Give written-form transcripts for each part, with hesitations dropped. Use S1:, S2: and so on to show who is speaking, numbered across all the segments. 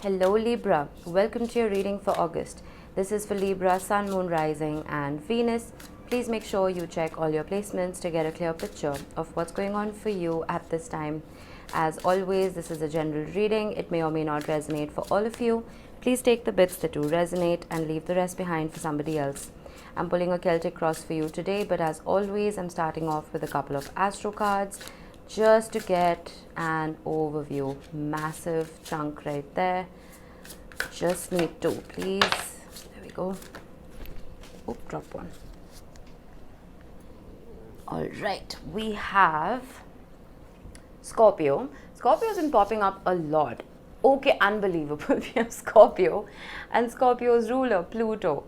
S1: Hello Libra, welcome to your reading for August. This is for Libra, Sun, Moon, Rising and Venus. Please make sure you check all your placements to get a clear picture of what's going on for you at this time. As always, this is a general reading. It may or may not resonate for all of you. Please take the bits that do resonate and leave the rest behind for somebody else. I'm pulling a Celtic cross for you today, but as always, I'm starting off with a couple of astro cards just to get an overview. Massive chunk right there. Just need two, please. There we go. Oop, drop one. All right, we have Scorpio. Scorpio's been popping up a lot. Okay, unbelievable. We have Scorpio and Scorpio's ruler, Pluto.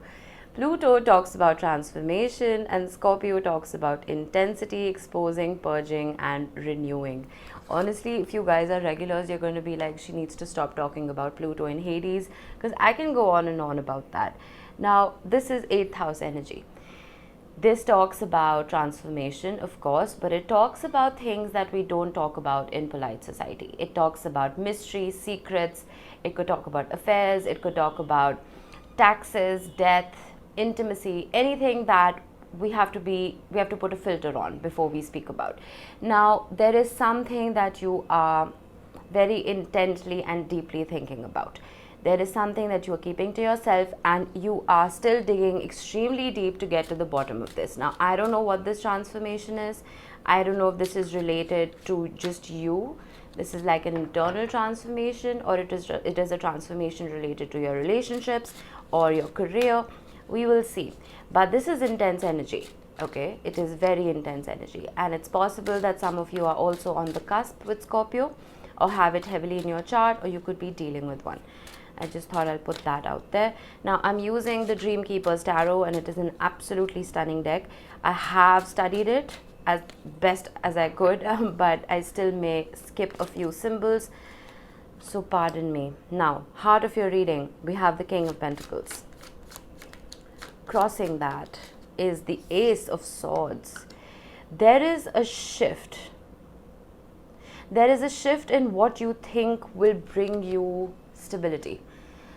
S1: Pluto talks about transformation and Scorpio talks about intensity, exposing, purging and renewing. Honestly, if you guys are regulars, you're going to be like, she needs to stop talking about Pluto in Hades, because I can go on and on about that. Now, this is 8th house energy. This talks about transformation, of course, but it talks about things that we don't talk about in polite society. It talks about mysteries, secrets. It could talk about affairs. It could talk about taxes, death, intimacy, anything that we have to put a filter on before we speak about. Now, there is something that you are very intently and deeply thinking about. There is something that you are keeping to yourself and you are still digging extremely deep to get to the bottom of this. Now, I don't know what this transformation is. I don't know if this is related to just you. This is like an internal transformation, or it is a transformation related to your relationships or your career. We will see. But this is intense energy. Okay, it is very intense energy, and it's possible that some of you are also on the cusp with Scorpio or have it heavily in your chart, or you could be dealing with one. I just thought I'll put that out there. Now, I'm using the Dream Keeper's Tarot, and it is an absolutely stunning deck. I have studied it as best as I could, but I still may skip a few symbols, so pardon me. Now, heart of your reading, we have the King of Pentacles. Crossing that is the Ace of Swords. There is a shift. There is a shift in what you think will bring you stability.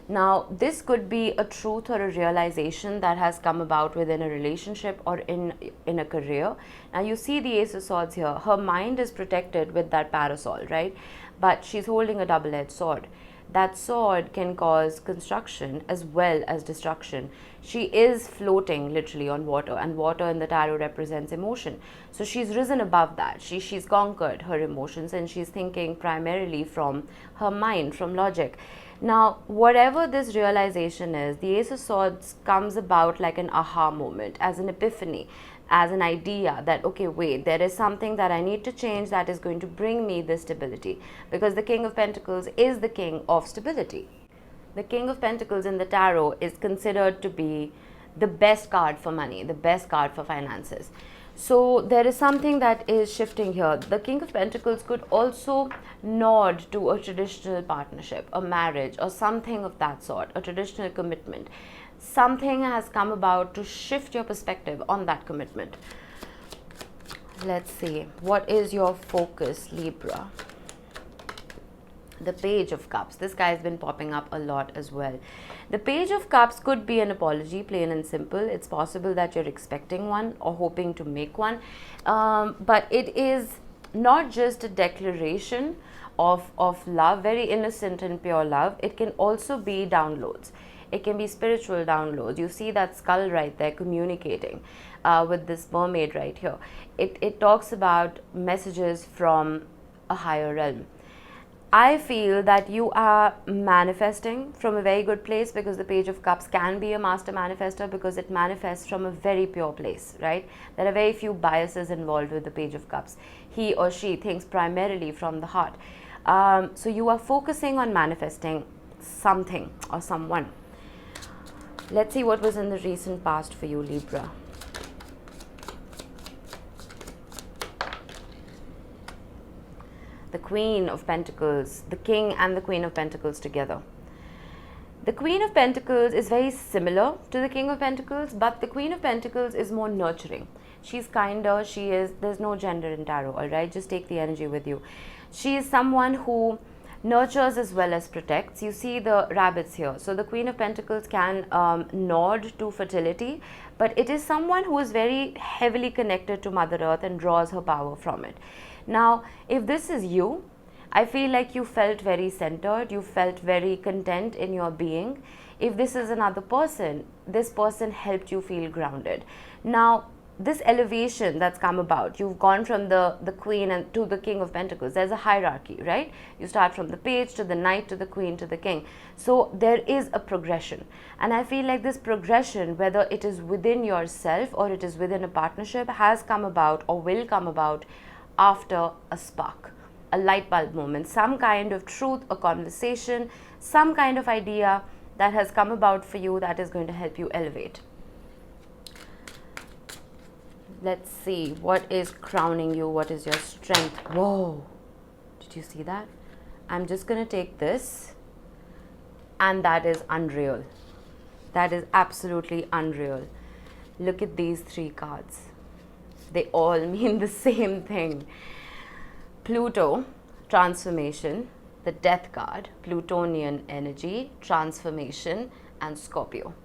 S1: Now, this could be a truth or a realization that has come about within a relationship or in a career. Now, you see the Ace of Swords here. Her mind is protected with that parasol, right? But she's holding a double-edged sword. That sword can cause construction as well as destruction. She is floating literally on water, and water in the tarot represents emotion. So she's risen above that. She's conquered her emotions, and she's thinking primarily from her mind, from logic. Now, whatever this realization is, the Ace of Swords comes about like an aha moment, as an epiphany, as an idea that, okay, wait, there is something that I need to change that is going to bring me this stability, because the King of Pentacles is the king of stability. The King of Pentacles in the tarot is considered to be the best card for money, the best card for finances. So there is something that is shifting here. The King of Pentacles could also nod to a traditional partnership, a marriage, or something of that sort, a traditional commitment. Something has come about to shift your perspective on that commitment. Let's see. What is your focus, Libra? The Page of Cups. This guy has been popping up a lot as well. The Page of Cups could be an apology, plain and simple. It's possible that you're expecting one or hoping to make one. But it is not just a declaration of love, very innocent and pure love. It can also be downloads. It can be spiritual downloads. You see that skull right there communicating with this mermaid right here. It talks about messages from a higher realm. I feel that you are manifesting from a very good place, because the Page of Cups can be a master manifester because it manifests from a very pure place, right? There are very few biases involved with the Page of Cups. He or she thinks primarily from the heart. So you are focusing on manifesting something or someone. Let's see what was in the recent past for you, Libra. The Queen of Pentacles, the King and the Queen of Pentacles together. The Queen of Pentacles is very similar to the King of Pentacles, but the Queen of Pentacles is more nurturing. She's kinder, there's no gender in tarot, all right? Just take the energy with you. She is someone who nurtures as well as protects. You see the rabbits here. So the Queen of Pentacles can nod to fertility, but it is someone who is very heavily connected to Mother Earth and draws her power from it. Now, if this is you, I feel like you felt very centered, you felt very content in your being. If this is another person, this person helped you feel grounded. Now, this elevation that's come about, you've gone from the Queen and to the King of Pentacles. There's a hierarchy, right? You start from the Page to the Knight to the Queen to the King. So there is a progression. And I feel like this progression, whether it is within yourself or it is within a partnership, has come about or will come about after a spark, a light bulb moment, some kind of truth, a conversation, some kind of idea that has come about for you that is going to help you elevate. Let's see, what is crowning you? What is your strength? Whoa, did you see that? I'm just going to take this, and that is unreal. That is absolutely unreal. Look at these 3 cards. They all mean the same thing. Pluto, transformation, the Death card, Plutonian energy, transformation, and Scorpio.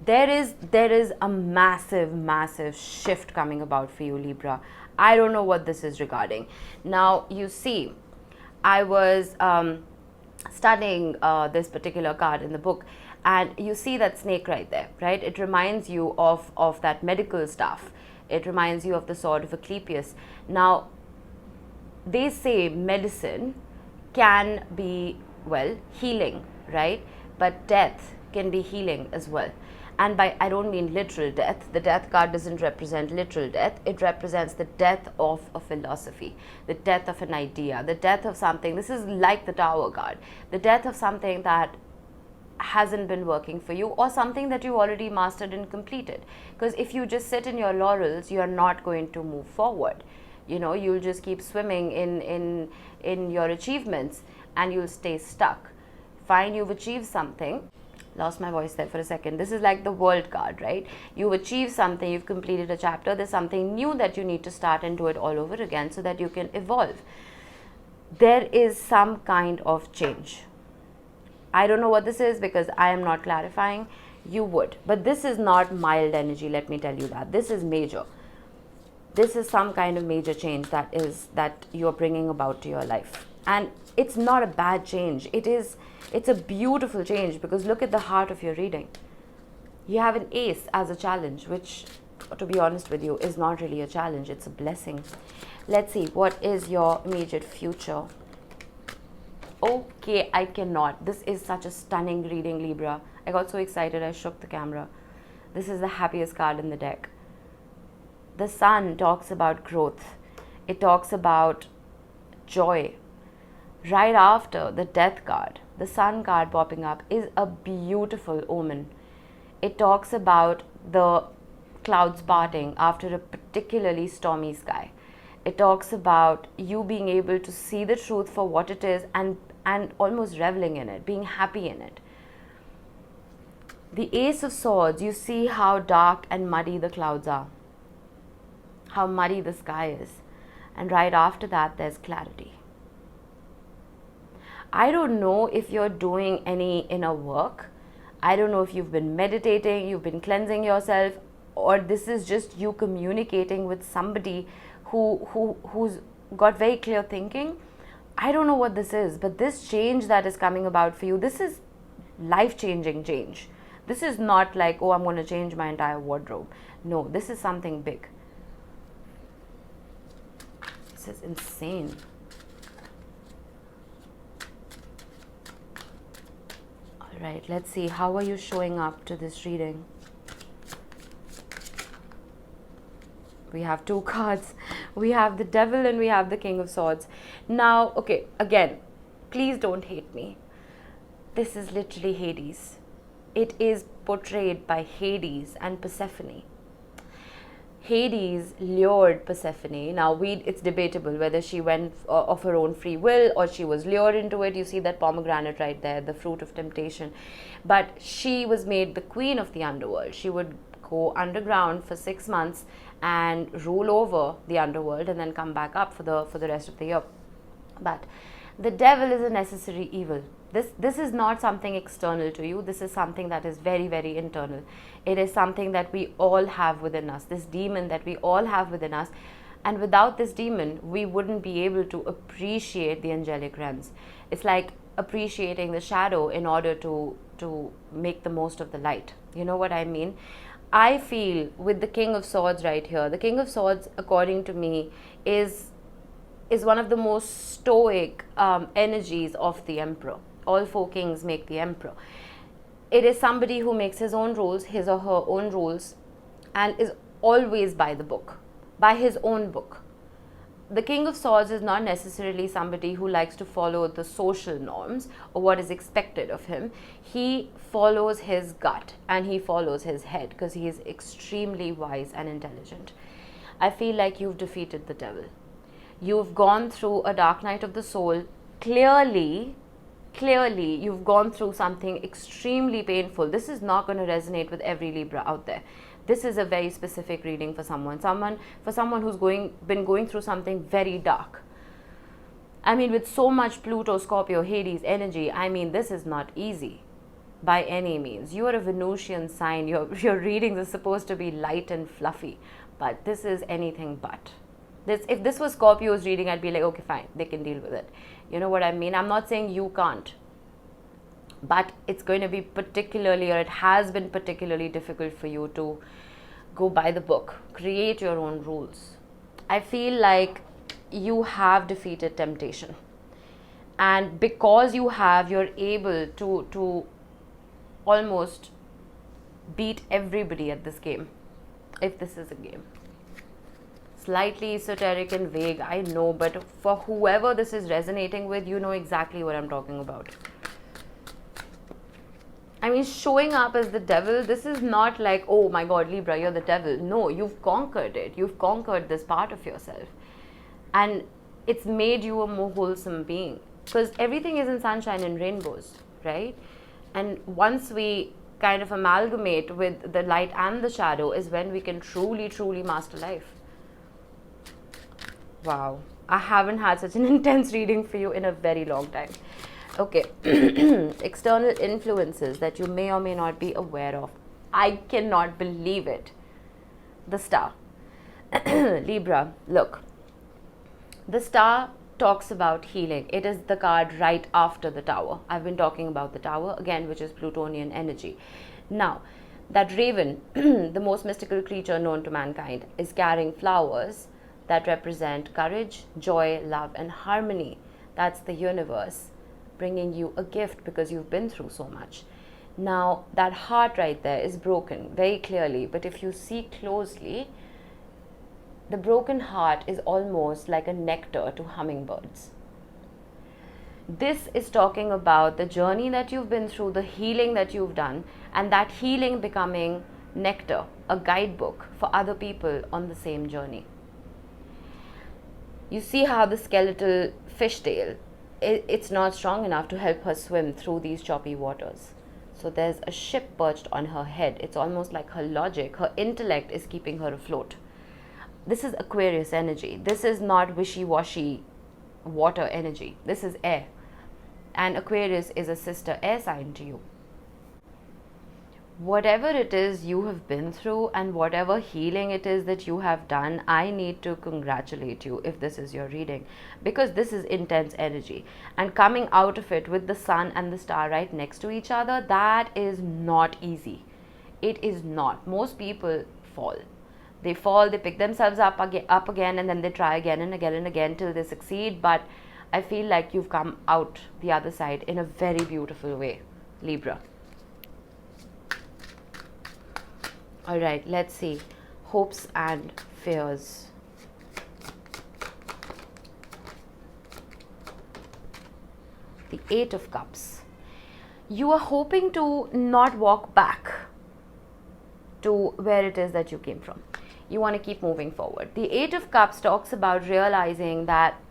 S1: There is a massive shift coming about for you, Libra. I don't know what this is regarding. Now, you see, I was studying this particular card in the book, and you see that snake right there, right? It reminds you of that medical stuff. It reminds you of the sword of Asclepius. Now, they say medicine can be, well, healing, right? But death can be healing as well. And by, I don't mean literal death. The Death card doesn't represent literal death. It represents the death of a philosophy, the death of an idea, the death of something. This is like the Tower card, the death of something that hasn't been working for you, or something that you already mastered and completed. Because if you just sit in your laurels, you are not going to move forward. You know, you'll just keep swimming in your achievements, and you'll stay stuck. Fine, you've achieved something. Lost my voice there for a second. This is like the World card, right? You've achieved something, you've completed a chapter, there's something new that you need to start and do it all over again so that you can evolve. There is some kind of change. I don't know what this is because I am not clarifying. You would. But this is not mild energy, let me tell you that. This is major. This is some kind of major change that you're bringing about to your life. And it's not a bad change. It's a beautiful change, because look at the heart of your reading. You have an ace as a challenge, which, to be honest with you, is not really a challenge. It's a blessing. Let's see, what is your immediate future? Okay, I cannot. This is such a stunning reading, Libra. I got so excited, I shook the camera. This is the happiest card in the deck. The Sun talks about growth. It talks about joy. Right after the Death card, the Sun card popping up is a beautiful omen. It talks about the clouds parting after a particularly stormy sky. It talks about you being able to see the truth for what it is and almost reveling in it, being happy in it. The Ace of Swords, you see how dark and muddy the clouds are, how muddy the sky is. And right after that, there's clarity. I don't know if you're doing any inner work. I don't know if you've been meditating, you've been cleansing yourself, or this is just you communicating with somebody who's got very clear thinking. I don't know what this is, but this change that is coming about for you, this is life-changing change. This is not like, oh, I'm going to change my entire wardrobe. No, this is something big. This is insane. Right, let's see, how are you showing up to this reading? We have 2 cards. We have the Devil and we have the King of Swords. Now, okay, again, please don't hate me. This is literally Hades. It is portrayed by Hades and Persephone. Hades lured Persephone. Now, it's debatable whether she went of her own free will or she was lured into it. You see that pomegranate right there, the fruit of temptation. But she was made the queen of the underworld. She would go underground for 6 months and rule over the underworld and then come back up for the rest of the year. But The devil is a necessary evil. This is not something external to you. This is something that is very, very internal. It is something that we all have within us, this demon that we all have within us. And without this demon, we wouldn't be able to appreciate the angelic realms. It's like appreciating the shadow in order to make the most of the light. You know what I mean? I feel with the King of Swords right here, the King of Swords, according to me, is one of the most stoic energies of the Emperor. All four kings make the Emperor. It is somebody who makes his own rules, his or her own rules, and is always by the book, by his own book. The King of Swords is not necessarily somebody who likes to follow the social norms or what is expected of him. He follows his gut and he follows his head because he is extremely wise and intelligent. I feel like you've defeated the devil. You've gone through a dark night of the soul. Clearly, you've gone through something extremely painful. This is not going to resonate with every Libra out there. This is a very specific reading for someone who's been going through something very dark. I mean, with so much Pluto, Scorpio, Hades energy, I mean, this is not easy by any means. You are a Venusian sign. Your readings are supposed to be light and fluffy, but this is anything but. If this was Scorpio's reading, I'd be like, okay, fine, they can deal with it. You know what I mean? I'm not saying you can't, but it's going to be particularly, or it has been particularly difficult for you to go by the book, create your own rules. I feel like you have defeated temptation, and because you have, you're able to almost beat everybody at this game, if this is a game. Slightly esoteric and vague, I know, but for whoever this is resonating with, you know exactly what I'm talking about. I mean, showing up as the devil, this is not like, oh my God, Libra, you're the devil. No, you've conquered it. You've conquered this part of yourself. And it's made you a more wholesome being. Because everything is in sunshine and rainbows, right? And once we kind of amalgamate with the light and the shadow is when we can truly, truly master life. Wow, I haven't had such an intense reading for you in a very long time. Okay, external influences that you may or may not be aware of. I cannot believe it. The Star. Libra, look. The Star talks about healing. It is the card right after the Tower. I've been talking about the Tower again, which is Plutonian energy. Now, that raven, the most mystical creature known to mankind, is carrying flowers that represent courage, joy, love, and harmony. That's the universe bringing you a gift because you've been through so much. Now, that heart right there is broken very clearly, but if you see closely, the broken heart is almost like a nectar to hummingbirds. This is talking about the journey that you've been through, the healing that you've done, and that healing becoming nectar, a guidebook for other people on the same journey. You see how the skeletal fishtail, it's not strong enough to help her swim through these choppy waters. So there's a ship perched on her head. It's almost like her logic, her intellect is keeping her afloat. This is Aquarius energy. This is not wishy-washy water energy. This is air. And Aquarius is a sister air sign to you. Whatever it is you have been through and whatever healing it is that you have done, I need to congratulate you if this is your reading, because this is intense energy. And coming out of it with the sun and the star right next to each other, that is not easy. It is not. Most people fall. They fall, they pick themselves up again, and then they try again and again and again till they succeed. But I feel like you've come out the other side in a very beautiful way, Libra. All right, let's see. Hopes and fears. The Eight of Cups. You are hoping to not walk back to where it is that you came from. You want to keep moving forward. The Eight of Cups talks about realizing that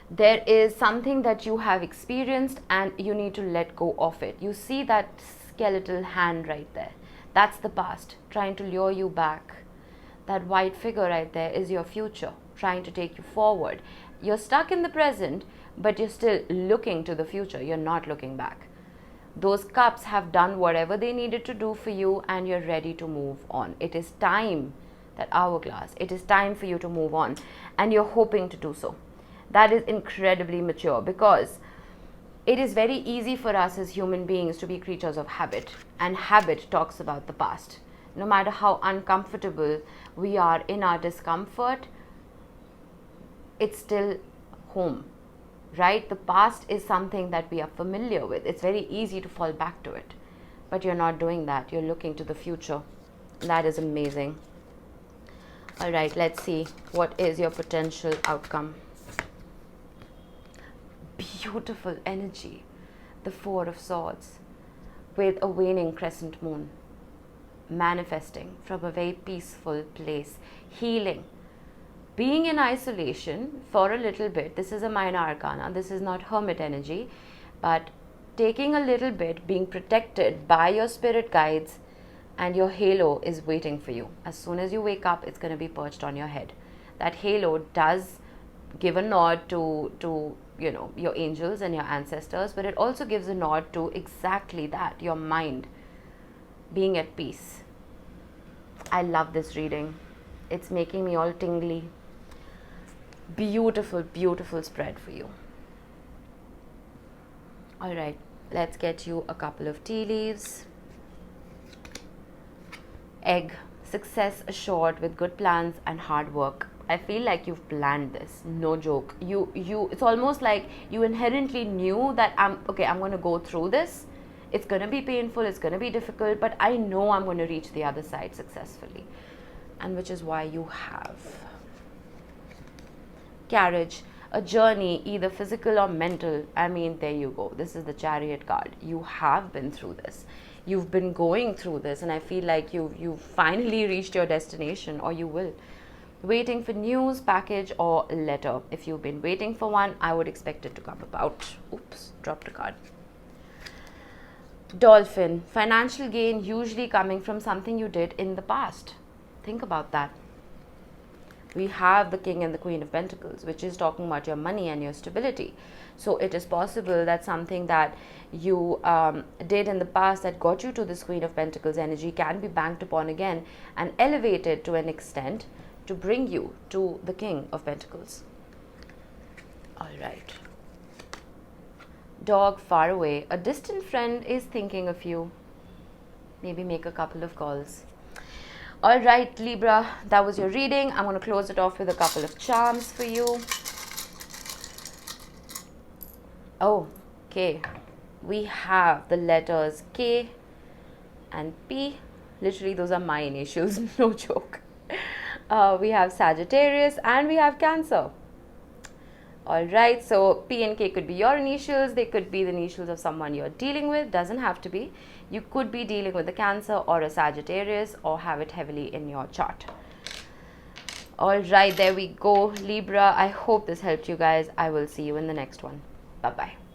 S1: there is something that you have experienced and you need to let go of it. You see that skeletal hand right there. That's the past, trying to lure you back. That white figure right there is your future, trying to take you forward. You're stuck in the present, but you're still looking to the future. You're not looking back. Those cups have done whatever they needed to do for you, and you're ready to move on. It is time, that hourglass, it is time for you to move on, and you're hoping to do so. That is incredibly mature, because it is very easy for us as human beings to be creatures of habit, and habit talks about the past. No matter how uncomfortable we are in our discomfort, it's still home, right? The past is something that we are familiar with. It's very easy to fall back to it, but you're not doing that. You're looking to the future. That is amazing. All right, let's see, what is your potential outcome? Beautiful energy, the Four of Swords, with a waning crescent moon, manifesting from a very peaceful place, healing, being in isolation for a little bit. This is a minor arcana, this is not hermit energy, but taking a little bit, being protected by your spirit guides, and your halo is waiting for you. As soon as you wake up, it's going to be perched on your head. That halo does give a nod to you know, your angels and your ancestors, but it also gives a nod to exactly that, your mind being at peace. I love this reading. It's making me all tingly. Beautiful, beautiful spread for you. All right, let's get you a couple of tea leaves. Egg, success assured with good plans and hard work. I feel like you've planned this, no joke. It's almost like you inherently knew that I'm going to go through this. It's going to be painful, it's going to be difficult, but I know I'm going to reach the other side successfully. And which is why you have carriage, a journey, either physical or mental. I mean, there you go. This is the Chariot card. You have been through this. You've been going through this, and I feel like you've finally reached your destination, or you will. Waiting for news, package, or letter. If you've been waiting for one, I would expect it to come about. Oops, dropped a card. Dolphin, financial gain usually coming from something you did in the past. Think about that. We have the King and the Queen of Pentacles, which is talking about your money and your stability. So it is possible that something that you did in the past that got you to this Queen of Pentacles energy can be banked upon again and elevated to an extent to bring you to the King of Pentacles. All right. Dog far away. A distant friend is thinking of you. Maybe make a couple of calls. All right, Libra, that was your reading. I'm going to close it off with a couple of charms for you. Oh, okay. We have the letters K and P. Literally, those are my initials, no joke. We have Sagittarius and we have Cancer. All right, so P and K could be your initials. They could be the initials of someone you're dealing with. Doesn't have to be. You could be dealing with a Cancer or a Sagittarius, or have it heavily in your chart. All right, there we go, Libra. I hope this helped you guys. I will see you in the next one. Bye-bye.